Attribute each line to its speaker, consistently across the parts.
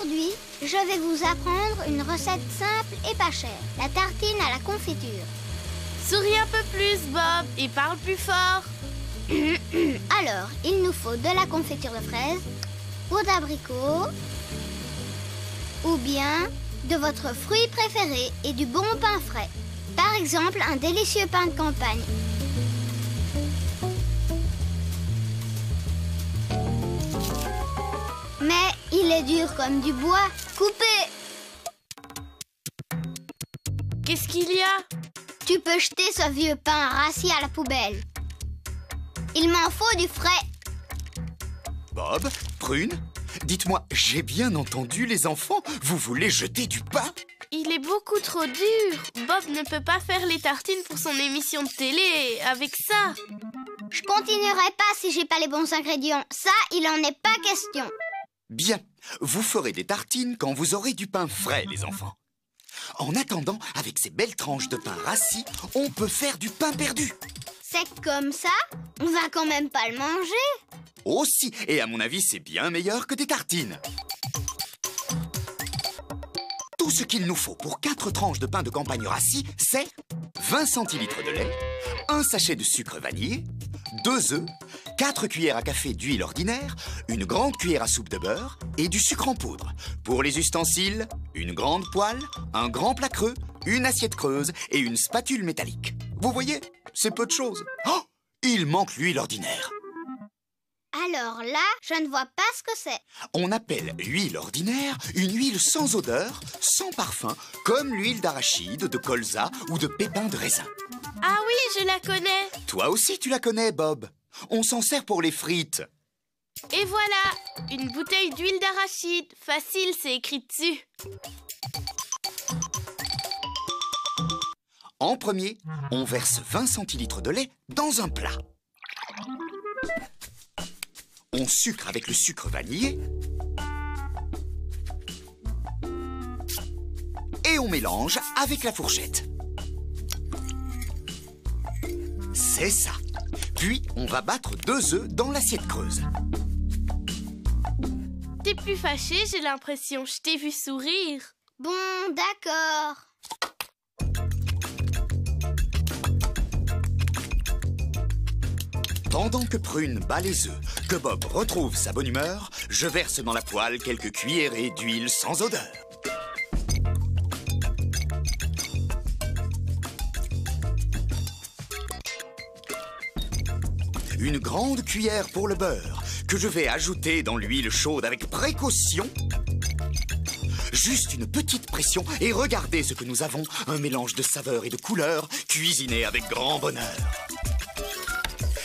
Speaker 1: Aujourd'hui, je vais vous apprendre une recette simple et pas chère, la tartine à la confiture.
Speaker 2: Souris un peu plus, Bob, et parle plus fort.
Speaker 1: Alors, il nous faut de la confiture de fraises, ou d'abricot, ou bien de votre fruit préféré et du bon pain frais. Par exemple, un délicieux pain de campagne. Mais il est dur comme du bois. Coupez!
Speaker 2: Qu'est-ce qu'il y a?
Speaker 1: Tu peux jeter ce vieux pain rassis à la poubelle. Il m'en faut du frais.
Speaker 3: Bob, Prune, dites-moi, j'ai bien entendu les enfants? Vous voulez jeter du pain?
Speaker 2: Il est beaucoup trop dur. Bob ne peut pas faire les tartines pour son émission de télé avec ça.
Speaker 1: Je continuerai pas si j'ai pas les bons ingrédients. Ça, il en est pas question.
Speaker 3: Bien, vous ferez des tartines quand vous aurez du pain frais, les enfants. En attendant, avec ces belles tranches de pain rassis, on peut faire du pain perdu.
Speaker 1: C'est comme ça? On va quand même pas le manger.
Speaker 3: Aussi, et à mon avis, c'est bien meilleur que des tartines. Tout ce qu'il nous faut pour 4 tranches de pain de campagne rassis, c'est 20 centilitres de lait, un sachet de sucre vanillé, 2 œufs, 4 cuillères à café d'huile ordinaire, une grande cuillère à soupe de beurre et du sucre en poudre. Pour les ustensiles, une grande poêle, un grand plat creux, une assiette creuse et une spatule métallique. Vous voyez, c'est peu de choses. Oh, il manque l'huile ordinaire.
Speaker 1: Alors là, je ne vois pas ce que c'est.
Speaker 3: On appelle l'huile ordinaire une huile sans odeur, sans parfum, comme l'huile d'arachide, de colza ou de pépins de raisin.
Speaker 2: Ah oui, je la connais.
Speaker 3: Toi aussi, tu la connais, Bob. On s'en sert pour les frites.
Speaker 2: Et voilà, une bouteille d'huile d'arachide. Facile, c'est écrit dessus.
Speaker 3: En premier, on verse 20 centilitres de lait dans un plat. On sucre avec le sucre vanillé. Et on mélange avec la fourchette. C'est ça. Puis, on va battre 2 œufs dans l'assiette creuse.
Speaker 2: T'es plus fâché, j'ai l'impression. Je t'ai vu sourire.
Speaker 1: Bon, d'accord.
Speaker 3: Pendant que Prune bat les œufs, que Bob retrouve sa bonne humeur, je verse dans la poêle quelques cuillerées d'huile sans odeur. Une grande cuillère pour le beurre, que je vais ajouter dans l'huile chaude avec précaution. Juste une petite pression et regardez ce que nous avons, un mélange de saveurs et de couleurs, cuisiné avec grand bonheur.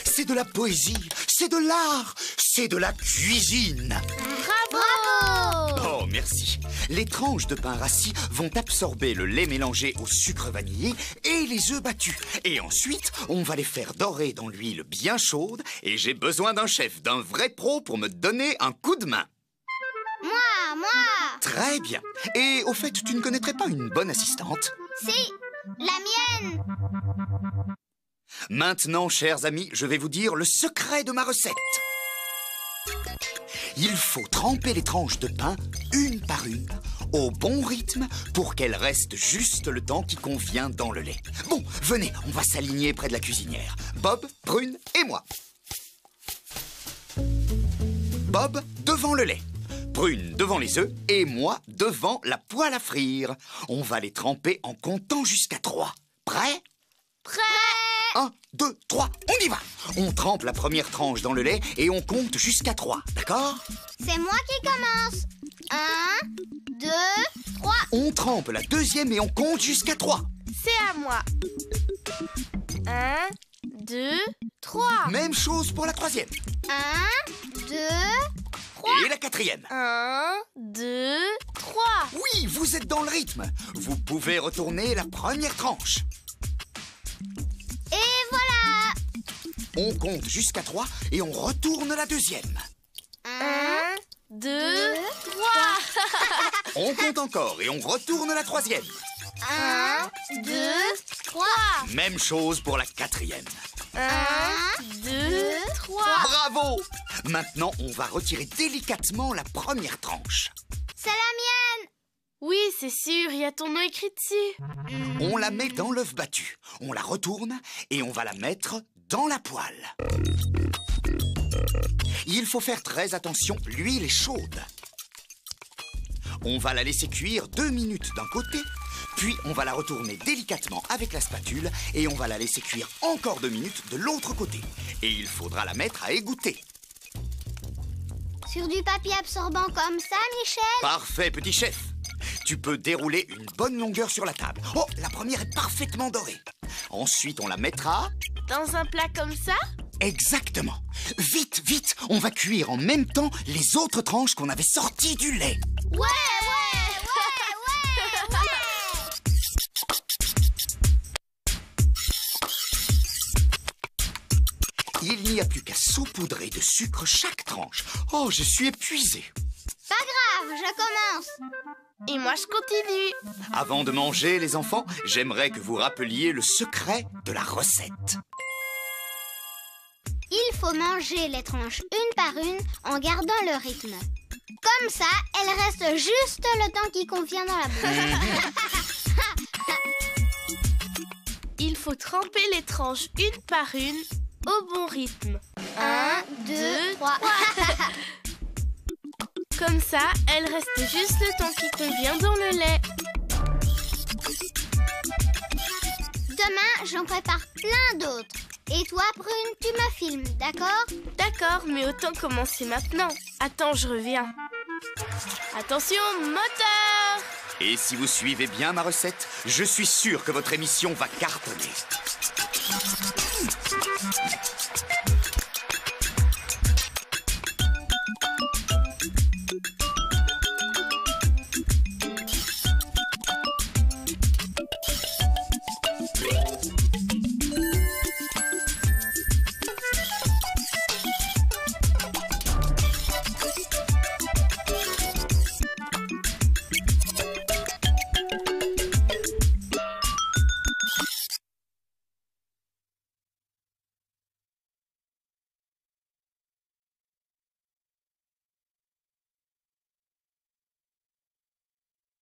Speaker 3: C'est de la poésie, c'est de l'art, c'est de la cuisine.
Speaker 2: Bravo!
Speaker 3: Oh, merci. Les tranches de pain rassis vont absorber le lait mélangé au sucre vanillé et les œufs battus. Et ensuite, on va les faire dorer dans l'huile bien chaude. Et j'ai besoin d'un chef, d'un vrai pro pour me donner un coup de main.
Speaker 1: Moi!
Speaker 3: Très bien. Et au fait, tu ne connaîtrais pas une bonne assistante?
Speaker 1: Si, la mienne!
Speaker 3: Maintenant, chers amis, je vais vous dire le secret de ma recette. Il faut tremper les tranches de pain, une par une, au bon rythme pour qu'elles restent juste le temps qui convient dans le lait. Bon, venez, on va s'aligner près de la cuisinière. Bob, Prune et moi. Bob devant le lait, Prune devant les œufs et moi devant la poêle à frire. On va les tremper en comptant jusqu'à 3. Prêt?
Speaker 2: Prêt!
Speaker 3: 1, 2, 3, on y va! On trempe la première tranche dans le lait et on compte jusqu'à 3, d'accord?
Speaker 1: C'est moi qui commence. 1, 2, 3.
Speaker 3: On trempe la deuxième et on compte jusqu'à 3.
Speaker 2: C'est à moi. 1, 2, 3.
Speaker 3: Même chose pour la troisième.
Speaker 1: 1, 2, 3.
Speaker 3: Et la quatrième.
Speaker 2: 1, 2, 3.
Speaker 3: Oui, vous êtes dans le rythme. Vous pouvez retourner la première tranche.
Speaker 1: Et voilà.
Speaker 3: On compte jusqu'à 3 et on retourne la deuxième.
Speaker 2: 1, 2, 3.
Speaker 3: On compte encore et on retourne la troisième.
Speaker 1: 1, 2, 3.
Speaker 3: Même chose pour la quatrième.
Speaker 2: 1, 2, 3.
Speaker 3: Bravo! Maintenant, on va retirer délicatement la première tranche.
Speaker 1: C'est la mienne!
Speaker 2: Oui, c'est sûr, il y a ton nom écrit dessus.
Speaker 3: On la met dans l'œuf battu. On la retourne et on va la mettre dans la poêle. Il faut faire très attention, l'huile est chaude. On va la laisser cuire 2 minutes d'un côté, puis on va la retourner délicatement avec la spatule et on va la laisser cuire encore 2 minutes de l'autre côté. Et il faudra la mettre à égoutter.
Speaker 1: Sur du papier absorbant comme ça, Michel?
Speaker 3: Parfait, petit chef. Tu peux dérouler une bonne longueur sur la table. Oh, la première est parfaitement dorée. Ensuite, on la mettra...
Speaker 2: Dans un plat comme ça?
Speaker 3: Exactement. Vite, vite, on va cuire en même temps les autres tranches qu'on avait sorties du lait.
Speaker 1: Ouais!
Speaker 3: Il n'y a plus qu'à saupoudrer de sucre chaque tranche. Oh, je suis épuisé.
Speaker 1: Pas grave, je commence.
Speaker 2: Et moi, je continue.
Speaker 3: Avant de manger, les enfants, j'aimerais que vous rappeliez le secret de la recette.
Speaker 1: Il faut manger les tranches une par une en gardant le rythme. Comme ça, elles restent juste le temps qui convient dans la bouche.
Speaker 2: Il faut tremper les tranches une par une au bon rythme.
Speaker 1: 1, 2, 3.
Speaker 2: Comme ça, elles restent juste le temps qui convient dans le lait.
Speaker 1: Demain, j'en prépare plein d'autres. Et toi, Prune, tu me filmes, d'accord?
Speaker 2: D'accord, mais autant commencer maintenant. Attends, je reviens. Attention, moteur!
Speaker 3: Et si vous suivez bien ma recette, je suis sûr que votre émission va cartonner.